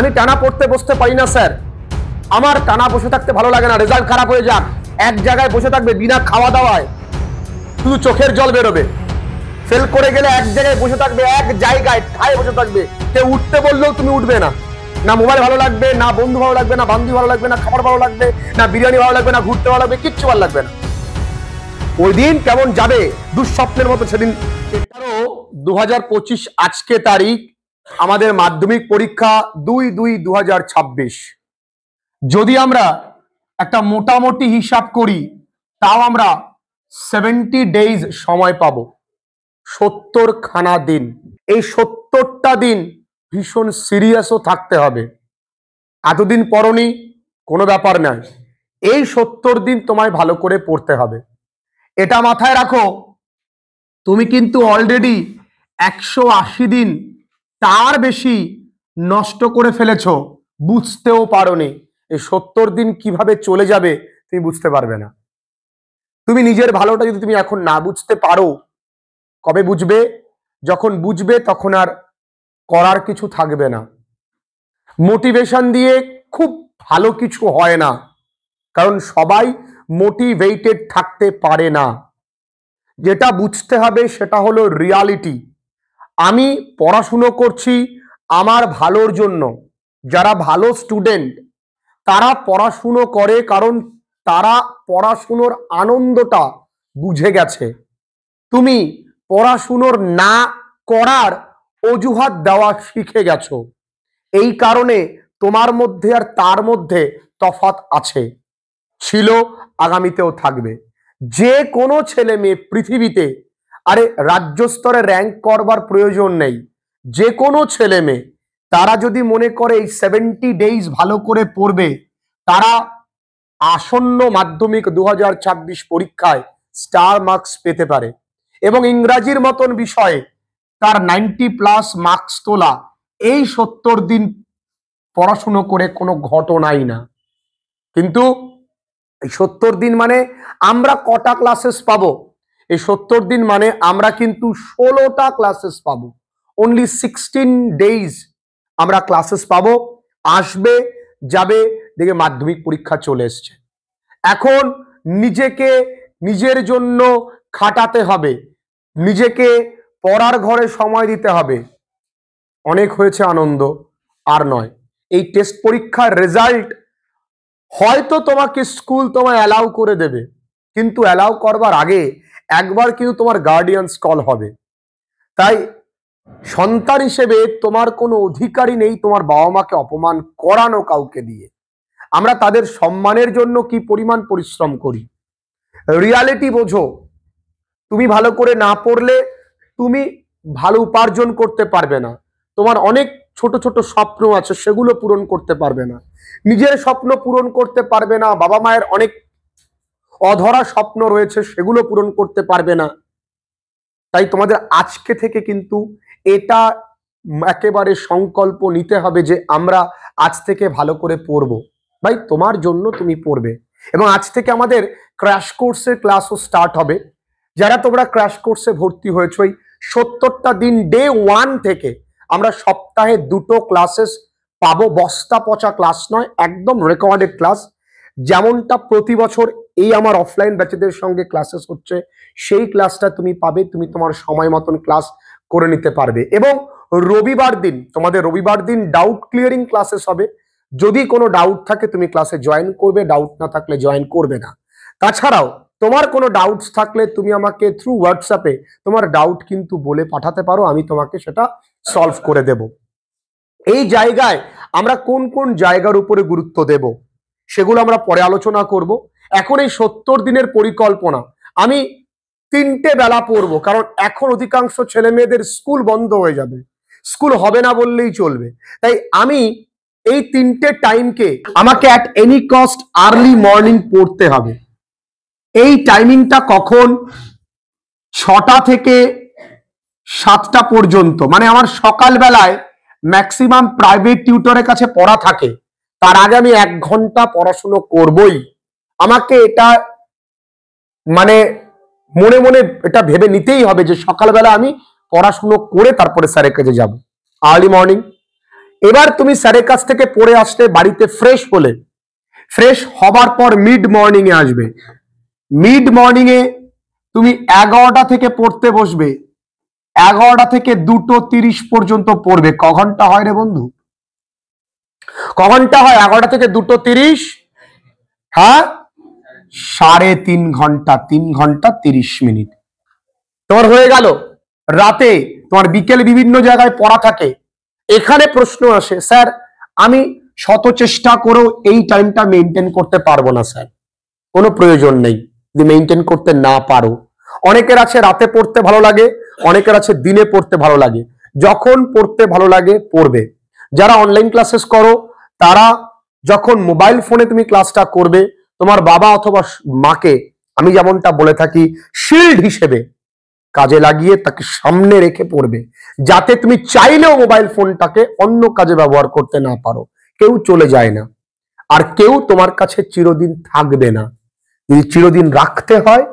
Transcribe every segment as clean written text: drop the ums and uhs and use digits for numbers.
আমি টানা পড়তে বসতে পারি না স্যার, আমার টানা বসে থাকতে ভালো লাগে না, রেজাল্ট খারাপ হয়ে যাক, এক জায়গায় বসে থাকবে বিনা খাওয়া দাওয়ায়, শুধু চোখের জল বেরোবে, ফেল করে গেলে এক জায়গায় বসে থাকবে, এক জায়গায় ঠায় বসে থাকবে, কেউ উঠতে বললেও তুমি উঠবে না, না মোবাইল ভালো লাগবে, না বন্ধু ভালো লাগবে, না বান্ধবী ভালো লাগবে, না খাবার ভালো লাগবে, না বিরিয়ানি ভালো লাগবে, না ঘুরতে ভালো লাগবে, কিচ্ছু ভালো লাগবে না। ওই দিন কেমন যাবে দুঃস্বপ্নের মতো সেদিন। 18/2025 আজকে তারিখ, আমাদের মাধ্যমিক পরীক্ষা 2/2/2026। যদি আমরা একটা মোটামুটি হিসাব করি তাও আমরা 70 ডেজ সময় পাবো, 70 খানা দিন। এই 70টা দিন ভীষণ সিরিয়াসও থাকতে হবে। এতদিন পড়নি কোনো ব্যাপার নয়, এই 70 দিন তোমায় ভালো করে পড়তে হবে। এটা মাথায় রাখো, তুমি কিন্তু অলরেডি 180 দিন তার বেশি নষ্ট করে ফেলেছো, বুঝতেও পারোনি। এই 70 দিন কিভাবে চলে যাবে তুমি বুঝতে পারবে না। তুমি নিজের ভালোটা যদি তুমি এখন না বুঝতে পারো, কবে বুঝবে? যখন বুঝবে তখন আর করার কিছু থাকবে না। মোটিভেশন দিয়ে খুব ভালো কিছু হয় না, কারণ সবাই মোটিভেটেড থাকতে পারে না। যেটা বুঝতে হবে সেটা হলো রিয়ালিটি। আমি পড়াশুনো করছি আমার ভালোর জন্য। যারা ভালো স্টুডেন্ট তারা পড়াশুনো করে কারণ তারা পড়াশুনোর আনন্দটা বুঝে গেছে। তুমি পড়াশুনোর না করার অজুহাত দেওয়া শিখে গেছো, এই কারণে তোমার মধ্যে আর তার মধ্যে তফাৎ আছে, ছিল, আগামীতেও থাকবে। যে কোনো ছেলে মেয়ে পৃথিবীতে, আরে রাজ্য স্তরে র্যাঙ্ক করবার প্রয়োজন নেই, যে কোনো ছেলে মেয়ে তারা যদি মনে করে এই 70 ডেজ ভালো করে পড়বে, তারা আসন্ন মাধ্যমিক 2026 পরীক্ষায় স্টার মার্কস পেতে পারে এবং ইংরাজির মতন বিষয়ে তার 90+ মার্কস তোলা এই 70 দিন পড়াশুনো করে কোনো ঘটনাই না। কিন্তু এই 70 দিন মানে আমরা কটা ক্লাসেস পাবো? এই 70 দিন মানে আমরা কিন্তু 16টা ক্লাসেস পাবো। অনলি 16 ডেজ আমরা ক্লাসেস পাবো। আসবে যাবে, দেখে মাধ্যমিক পরীক্ষা চলে এসছে। এখন নিজেকে নিজের জন্য খাটাতে হবে, নিজেকে পড়ার ঘরে সময় দিতে হবে। অনেক হয়েছে আনন্দ, আর নয়। এই টেস্ট পরীক্ষার রেজাল্ট হয়তো তোমাকে স্কুল তোমায় অ্যালাউ করে দেবে, কিন্তু অ্যালাউ করবার আগে একবার কিন্তু তোমার গার্ডিয়ানস কল হবে। তাই সন্তান হিসেবে তোমার কোনো অধিকারই নেই তোমার বাবা মাকে অপমান করানো কাউকে দিয়ে। আমরা তাদের সম্মানের জন্য কি পরিমাণ পরিশ্রম করি। রিয়ালিটি বোঝো, তুমি ভালো করে না পড়লে তুমি ভালো উপার্জন করতে পারবে না। তোমার অনেক ছোট ছোট স্বপ্ন আছে, সেগুলো পূরণ করতে পারবে না। নিজের স্বপ্ন পূরণ করতে পারবে না, বাবা মায়ের অনেক অধরা স্বপ্ন রয়েছে, সেগুলো পূরণ করতে পারবে না। তাই তোমাদের আজকে থেকে কিন্তু এটা একেবারে সংকল্প নিতে হবে যে আমরা আজ থেকে ভালো করে পড়বো। ভাই তোমার জন্য তুমি পড়বে। এবং আজ থেকে আমাদের ক্র্যাশ কোর্সের ক্লাসও স্টার্ট হবে। যারা তোমরা ক্র্যাশ কোর্সে ভর্তি হয়েছো, এই 70টা দিন ডে 1 থেকে আমরা সপ্তাহে 2টো ক্লাসেস পাবো। বস্তা পচা ক্লাস নয়, একদম রেকর্ডেড ক্লাস। যেমনটা প্রতি বছর এই আমার অফলাইন ব্যাচেদের সঙ্গে ক্লাসেস হচ্ছে, সেই ক্লাসটা তুমি পাবে। তুমি তোমার সময় মতন ক্লাস করে নিতে পারবে। এবং রবিবার দিন, তোমাদের রবিবার দিন ডাউট ক্লিয়ারিং ক্লাসেস হবে। যদি কোনো ডাউট থাকে তুমি ক্লাসে জয়েন করবে, ডাউট না থাকলে জয়েন করবে না। তাছাড়াও তোমার কোনো ডাউটস থাকলে তুমি আমাকে থ্রু হোয়াটসঅ্যাপে তোমার ডাউট কিন্তু বলে পাঠাতে পারো, আমি তোমাকে সেটা সলভ করে দেব। এই জায়গায় আমরা কোন কোন জায়গার উপরে গুরুত্ব দেব সেগুলো আমরা পরে আলোচনা করব। এখন এই 70 দিনের পরিকল্পনা আমি 3টে বেলা পড়বো, কারণ এখন অধিকাংশ ছেলে মেয়েদের স্কুল বন্ধ হয়ে যাবে, স্কুল হবে না বললেই চলবে। তাই আমি এই 3টে টাইমকে আমাকে at any cost early morning পড়তে হবে। এই টাইমিংটা কখন? 6টা থেকে 7টা পর্যন্ত, মানে আমার সকালবেলায় ম্যাক্সিমাম প্রাইভেট টিউটরের কাছে পড়া থাকে। তার আগে আমি 1 ঘন্টা পড়াশুনো করবই। আমাকে এটা মানে মনে মনে এটা ভেবে নিতেই হবে যে সকালবেলা আমি পড়াশুনো করে তারপরে স্যারের কাছে যাব। আর্লি মর্নিং এবার তুমি স্যারের কাছ থেকে পড়ে আসলে বাড়িতে ফ্রেশ হলে, ফ্রেশ হবার পর মিড মর্নিং এ আসবে। মিড মর্নিং এ তুমি 11টা থেকে পড়তে বসবে, 11টা থেকে 2:30 পর্যন্ত পড়বে। ক ঘন্টা হয় রে বন্ধু? ক ঘন্টা হয়? 11টা থেকে 2:30, হ্যাঁ 3.5 ঘন্টা, 3 ঘন্টা 30 মিনিট তোমার হয়ে গেল। রাতে তোমার বিকেল বিভিন্ন জায়গায় পড়া থাকে। এখানে প্রশ্ন আসে, স্যার আমি শত চেষ্টা করেও এই টাইমটা মেনটেন করতে পারবো না স্যার। কোনো প্রয়োজন নেই যদি মেনটেন করতে না পারো। অনেকের আছে রাতে পড়তে ভালো লাগে, অনেকের আছে দিনে পড়তে ভালো লাগে। যখন পড়তে ভালো লাগে পড়বে। যারা অনলাইন ক্লাসেস করো তারা যখন মোবাইল ফোনে তুমি ক্লাসটা করবে, তোমার বাবা অথবা মাকে আমি যেমনটা বলে থাকি শিল্ড হিসেবে কাজে লাগিয়ে তাকে সামনে রেখে পড়বে, যাতে তুমি চাইলেও মোবাইল ফোনটাকে অন্য কাজে ব্যবহার করতে না পারো। কেউ চলে যায় না, আর কেউ তোমার কাছে চিরদিন থাকবে না। যদি চিরদিন রাখতে হয়,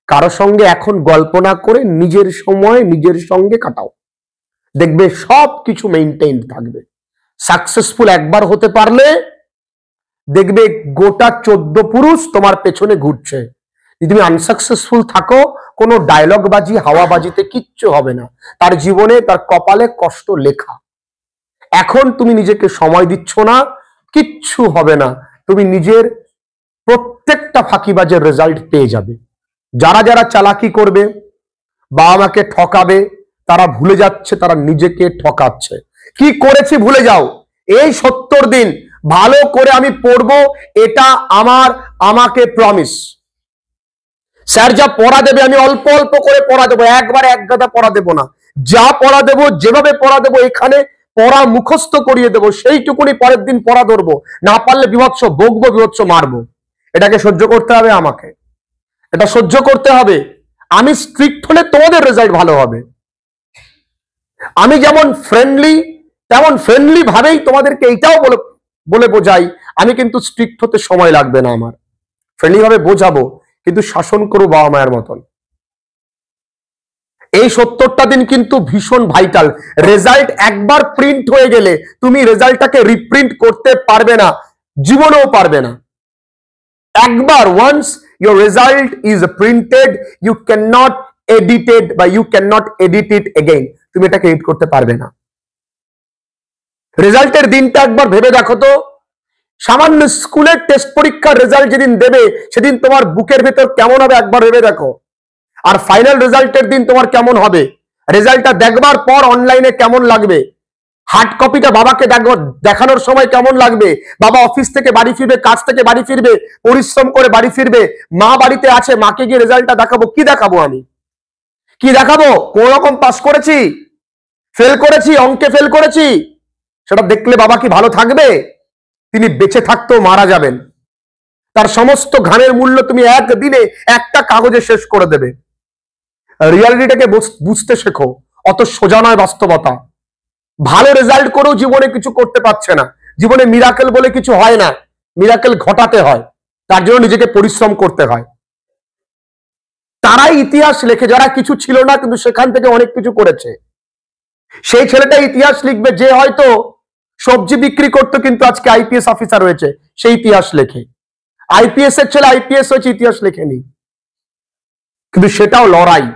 কারো সঙ্গে এখন গল্প না করে নিজের সময় নিজের সঙ্গে কাটাও, দেখবে সব কিছু মেইনটেইন থাকবে। সাকসেসফুল একবার হতে পারলে দেখবে গোটা 14 পুরুষ তোমার পেছনে ঘুরছে। যদি তুমি আনসাকসেসফুল থাকো, কোনো ডায়লগ বাজি হাওয়াবাজিতে কিচ্ছু হবে না। তার জীবনে তার কপালে কষ্ট লেখা। এখন তুমি নিজেকে সময় দিচ্ছ না, কিচ্ছু হবে না। তুমি নিজের প্রত্যেকটা ফাঁকিবাজের রেজাল্ট পেয়ে যাবে। যারা যারা চালাকি করবে, বাবা মাকে ঠকাবে, তারা ভুলে যাচ্ছে তারা নিজেকে ঠকাচ্ছে। কি করেছি ভুলে যাও। এই 70 দিন ভালো করে আমি পড়বো, এটা আমাকে প্রমিস। স্যার যা পড়া দেবে আমি অল্প অল্প করে পড়া দেবো, একবার এক গাদা পড়া দেবো না। যা পড়া দেবো, যেভাবে পড়া দেবো, এখানে পড়া মুখস্থ করিয়ে দেবো, সেইটুকুনি পরের দিন পড়া ধরবো। না পারলে বিভৎস বকবো, বিভৎস মারবো। এটাকে সহ্য করতে হবে আমাকে, এটা সহ্য করতে হবে। আমি স্ট্রিক্ট হলে তোমাদের রেজাল্ট ভালো হবে। আমি যেমন ফ্রেন্ডলি, তেমন ফ্রেন্ডলি ভাবেই তোমাদেরকে এইটাও বলে বোঝাই, আমি কিন্তু স্ট্রিক্ট হতে সময় লাগবে না আমার। ফ্রেন্ডলি ভাবে বোঝাবো, কিন্তু শাসন করো বাবা মায়ের মতন। এই 70টা দিন কিন্তু ভীষণ ভাইটাল। রেজাল্ট একবার প্রিন্ট হয়ে গেলে তুমি রেজাল্টটাকে রিপ্রিন্ট করতে পারবে না, জীবনেও পারবে না। একবার once your result is printed, you cannot edit it বা you cannot edit it again। তুমি এটাকে এডিট করতে পারবে না। রেজাল্টের দিনটা একবার ভেবে দেখো তো, সামান্য স্কুলের টেস্ট পরীক্ষার রেজাল্ট যেদিন দেবে সেদিন তোমার বুকের ভেতর কেমন হবে একবার ভেবে দেখো। আর ফাইনাল রেজাল্টের দিন তোমার কেমন হবে, রেজাল্টটা দেখবার পর অনলাইনে কেমন লাগবে, হার্ড কপিটা বাবাকে দেখানোর সময় কেমন লাগবে, বাবা অফিস থেকে বাড়ি ফিরবে, কাজ থেকে বাড়ি ফিরবে, পরিশ্রম করে বাড়ি ফিরবে, মা বাড়িতে আছে, মাকে গিয়ে রেজাল্টটা দেখাবো। কি দেখাবো আমি? কি দেখাবো? কোন রকম পাস করেছি, ফেল করেছি, অঙ্কে ফেল করেছি, সেটা দেখলে বাবা কি ভালো থাকবে? তিনি বেঁচে থাকতেও মারা যাবেন। তার সমস্ত ঘামের মূল্য তুমি একদিনে একটা কাগজে শেষ করে দেবে। রিয়ালিটিটাকে বুঝতে শেখো, অত সোজা নয় বাস্তবতা। ভালো রেজাল্ট করেও জীবনে কিছু করতে পারছে না। জীবনে মিরাকেল বলে কিছু হয় না, মিরাকেল ঘটাতে হয়, তার জন্য নিজেকে পরিশ্রম করতে হয়। তারাই ইতিহাস লেখে যারা কিছু ছিল না কিন্তু সেখান থেকে অনেক কিছু করেছে। সেই ছেলেটা ইতিহাস লিখবে যে হয়তো সবজি বিক্রি করতো কিন্তু আজকে আইপিএস অফিসার হয়েছে, সেই ইতিহাস লেখে। আইপিএস এর ছেলে আইপিএস হয়েছে, ইতিহাস লেখেনি, কিন্তু সেটাও লড়াই।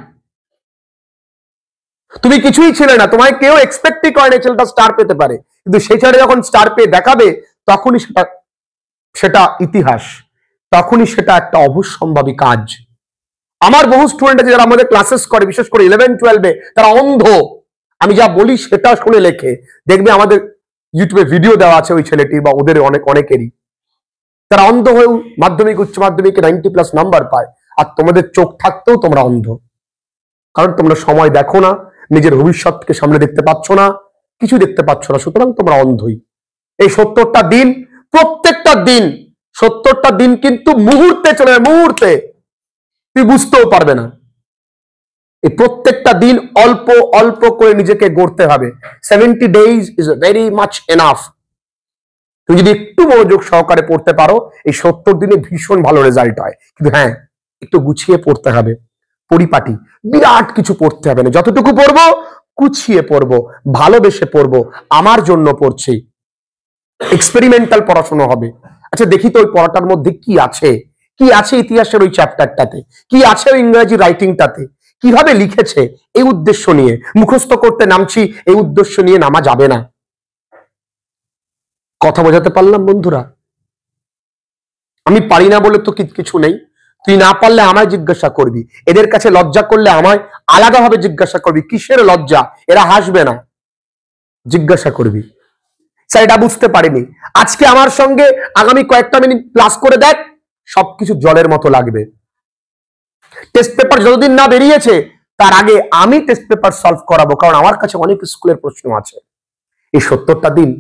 তুমি কিছুই ছিলে না, তোমায় কেউ এক্সপেক্টই করে না ছেলেটা স্টার পেতে পারে, কিন্তু সেই ছেলে যখন স্টার পেয়ে দেখাবে তখনই সেটা ইতিহাস, তখনই সেটা একটা অবশ্যম্ভাবী কাজ। আমার বহু স্টুডেন্ট আছে যারা আমাদের ক্লাসেস করে, বিশেষ করে 11-12-এ, তারা অন্ধ। আমি যা বলি সেটা শুনে লেখে। দেখবে আমাদের ইউটিউবে ভিডিও দেওয়া আছে ওই ছেলেটি বা ওদের অনেকেরই। তারা অন্ধ হয়েও মাধ্যমিক উচ্চ মাধ্যমিকে 90+ নাম্বার পায়, আর তোমাদের চোখ থাকতেও তোমরা অন্ধ, কারণ তোমরা সময় দেখো না, নিজের ভবিষ্যৎকে সামনে দেখতে পাচ্ছ না, কিছু দেখতে পাচ্ছ না, সুতরাং তোমরা অন্ধই। এই 70টা দিন, প্রত্যেকটা দিন, 70টা দিন কিন্তু মুহূর্তে চলে, মুহূর্তে তুই বুঝতেও পারবে না। এই প্রত্যেকটা দিন অল্প অল্প করে নিজেকে গড়তে হবে। 70 days is very much enough। তুমি যদি একটু মনোযোগ সহকারে পড়তে পারো, এই 70 দিনে ভীষণ ভালো রেজাল্ট হয়। কিন্তু হ্যাঁ, একটু গুছিয়ে পড়তে হবে, পরিপাটি, বিরাট কিছু পড়তে হবে না। যতটুকু পড়বো কুচিয়ে পড়বো, ভালোবেসে পড়বো, আমার জন্য পড়ছি। এক্সপেরিমেন্টাল পড়াশোনা হবে। আচ্ছা দেখি তো ওই পড়াটার মধ্যে কি আছে, কি আছে ইতিহাসের ওই চ্যাপ্টারটাতে, কি আছে ওই ইংরেজি রাইটিংটাতে, কিভাবে লিখেছে, এই উদ্দেশ্য নিয়ে মুখস্থ করতে নামছি, এই উদ্দেশ্য নিয়ে নামা যাবে না। কথা বোঝাতে পারলাম বন্ধুরা? আমি পারি না বলে তো কিছু নেই, তুই না পারলে আমায় জিজ্ঞাসা করবি, এদের কাছে লজ্জা করলে আমায় আলাদাভাবে জিজ্ঞাসা করবি, কিসের লজ্জা, এরা হাসবে না, জিজ্ঞাসা করবি। স্যার এটা বুঝতে পারিনি, আজকে আমার সঙ্গে আগামী কয়েকটা মিনিট ক্লাস করে দেখ, সবকিছু জলের মতো লাগবে। টেস্ট পেপার যতদিন না বেরিয়েছে তার আগে আমি টেস্ট পেপার সলভ করাবো, কারণ আমার কাছে অনেক স্কুলের প্রশ্ন আছে। এই 70টা দিন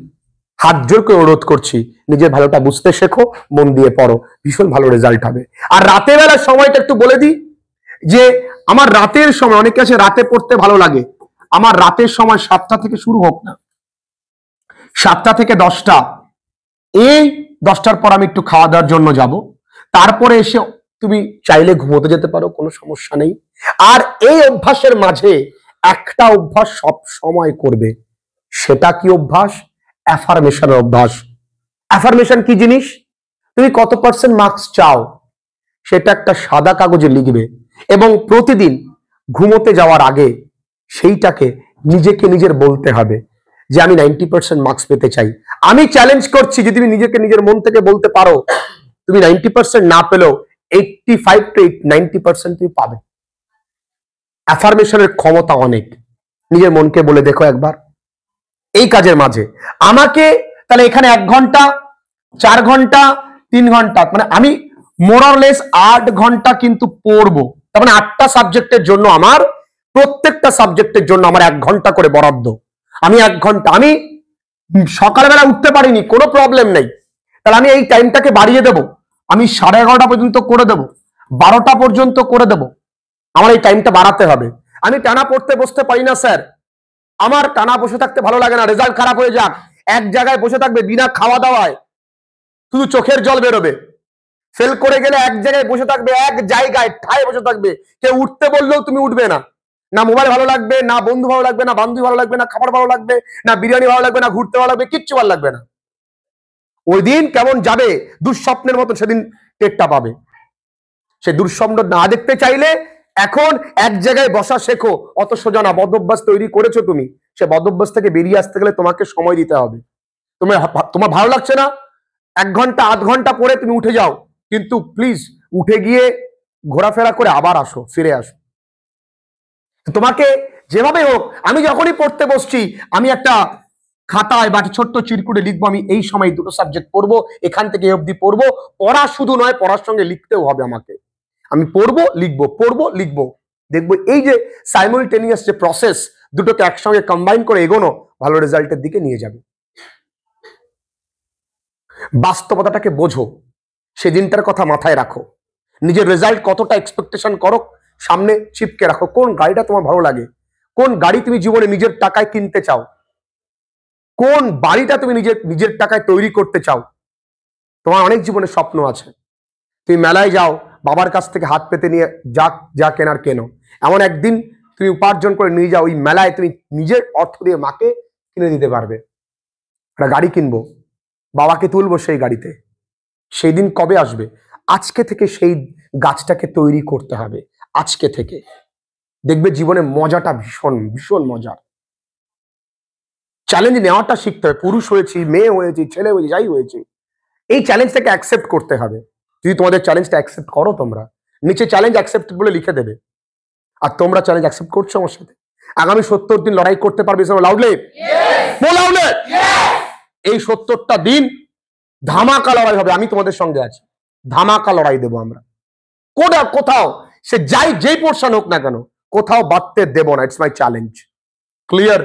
হাত জোর করে অনুরোধ করছি, নিজের ভালোটা বুঝতে শেখো, মন দিয়ে পড়ো, ভীষণ ভালো রেজাল্ট হবে। আর রাতের বেলার সময়টা একটু বলে দিই, যে আমার রাতের সময়, অনেকে আছে রাতে পড়তে ভালো লাগে, আমার রাতের সময় 7টা থেকে শুরু হোক না, 7টা থেকে 10টা, এই 10টার পর আমি একটু খাওয়া দাওয়ার জন্য যাব, তারপরে এসে তুমি চাইলে ঘুমোতে যেতে পারো, কোনো সমস্যা নেই। আর এই অভ্যাসের মাঝে একটা অভ্যাস সব সময় করবে, সেটা কি অভ্যাস? অ্যাফার্মেশনের অভ্যাস। অ্যাফার্মেশন কি জিনিস? তুমি কত পার্সেন্ট মার্কস চাও সেটা একটা সাদা কাগজে লিখবে, এবং প্রতিদিন ঘুমোতে যাওয়ার আগে সেইটাকে নিজেকে নিজের বলতে হবে যে আমি 90% মার্কস পেতে চাই। আমি চ্যালেঞ্জ করছি, যদি তুমি নিজেকে নিজের মন থেকে বলতে পারো, তুমি 90% না পেলেও 85 to 90% তুমি পাবে। অ্যাফার্মেশনের ক্ষমতা অনেক, নিজের মনকে বলে দেখো একবার। এই কাজের মাঝে আমাকে তাহলে এখানে 1 ঘন্টা, 4 ঘন্টা, 3 ঘন্টা, মানে আমি মোরারলেস 8 ঘন্টা কিন্তু পড়বো। তার মানে 8টা সাবজেক্টের জন্য আমার, প্রত্যেকটা সাবজেক্টের জন্য আমার 1 ঘন্টা করে বরাদ্দ। আমি 1 ঘন্টা, আমি সকালবেলা উঠতে পারিনি, কোনো প্রবলেম নেই, তাহলে আমি এই টাইমটাকে বাড়িয়ে দেব, আমি 11:30 পর্যন্ত করে দেব, 12টা পর্যন্ত করে দেব, আমার এই টাইমটা বাড়াতে হবে। আমি টানা পড়তে বসতে পারি না স্যার, আমার টানা বসে থাকতে ভালো লাগে না, রেজাল্ট খারাপ হয়ে যাক, এক জায়গায় বসে থাকবে বিনা খাওয়া দাওয়ায়, শুধু চোখের জল বেরোবে, ফেল করে গেলে এক জায়গায় বসে থাকবে, এক জায়গায় ঠায় বসে থাকবে, কেউ উঠতে বললেও তুমি উঠবে না, না মোবাইল ভালো লাগবে, না বন্ধু ভালো লাগবে, না বান্ধবী ভালো লাগবে, না খাবার ভালো লাগবে, না বিরিয়ানি ভালো লাগবে, না ঘুরতে ভালো লাগবে, কিচ্ছু ভালো লাগবে না। ওই দিন কেমন যাবে, দুঃস্বপ্নের মতো সেদিন টেরটা পাবে। সে দুঃস্বপ্ন না দেখতে চাইলে এখন এক জায়গায় বসা শেখো, অত সোজা না। বদঅভ্যাস তৈরি করেছো তুমি, সে বদঅভ্যাস থেকে বেরিয়ে আসতে গেলে তোমাকে সময় দিতে হবে। তোমার ভালো লাগছে না, 1 ঘন্টা 8 ঘন্টা পরে তুমি উঠে যাও, কিন্তু প্লিজ উঠে গিয়ে ঘোরাফেরা করে আবার আসো, ফিরে আসো। তোমাকে যেভাবে হোক, আমি যখনই পড়তে বসছি, আমি একটা খাতায় বা ছোট্ট চিরকুটে লিখবো, আমি এই সময় 2টো সাবজেক্ট পড়বো, এখান থেকে এই অবধি পড়বো। পড়া শুধু নয়, পড়ার সঙ্গে লিখতেও হবে আমাকে। আমি পড়বো লিখবো, পড়বো লিখবো, দেখবো এই যে সাইমultaneous যে প্রসেস, দুটোকে একসঙ্গে কম্বাইন করে এগোনো ভালো রেজাল্টের দিকে নিয়ে যাবে। বাস্তবতাটাকে বোঝো, সেদিনটার কথা মাথায় রাখো, নিজের রেজাল্ট কতটা এক্সপেকটেশন করো সামনে চিপকে রাখো। কোন গাড়িটা তোমার ভালো লাগে, কোন গাড়ি তুমি জীবনে নিজের টাকায় কিনতে চাও, কোন বাড়িটা তুমি নিজের টাকায় তৈরি করতে চাও। তোমার অনেক জীবনে স্বপ্ন আছে, তুমি মেলায় যাও, বাবার কাছ থেকে হাত পেতে নিয়ে যা কেনার কেনো, এমন একদিন তুমি উপার্জন করে নিয়ে যাও, ওই মেলায় তুমি নিজের অর্থ দিয়ে মাকে কিনে দিতে পারবে। একটা গাড়ি কিনবো, বাবাকে তুলবো সেই গাড়িতে, সেই দিন কবে আসবে? আজকে থেকে সেই গাছটাকে তৈরি করতে হবে, আজকে থেকে। দেখবে জীবনে মজাটা ভীষণ ভীষণ মজার। চ্যালেঞ্জ নেওয়াটা শিখতে হবে। পুরুষ হয়েছি, মেয়ে হয়েছি, ছেলে হয়েছি, যাই হয়েছে, এই চ্যালেঞ্জটাকে অ্যাকসেপ্ট করতে হবে। যদি তোমাদের চ্যালেঞ্জটা অ্যাকসেপ্ট করো, তোমরা নিচে চ্যালেঞ্জ অ্যাকসেপ্ট বলে লিখে দেবে, আর তোমরা চ্যালেঞ্জ অ্যাকসেপ্ট করছো আমার সাথে, আগামী 70 দিন লড়াই করতে পারবে লাউডলি? এই 70টা দিন ধামাকা লড়াই হবে, আমি তোমাদের সঙ্গে আছি, ধামাকা লড়াই দেবো আমরা। কোথাও সে যেই পোর্শন হোক না কেন, কোথাও বাড়তে দেব না। It's my challenge. ক্লিয়ার?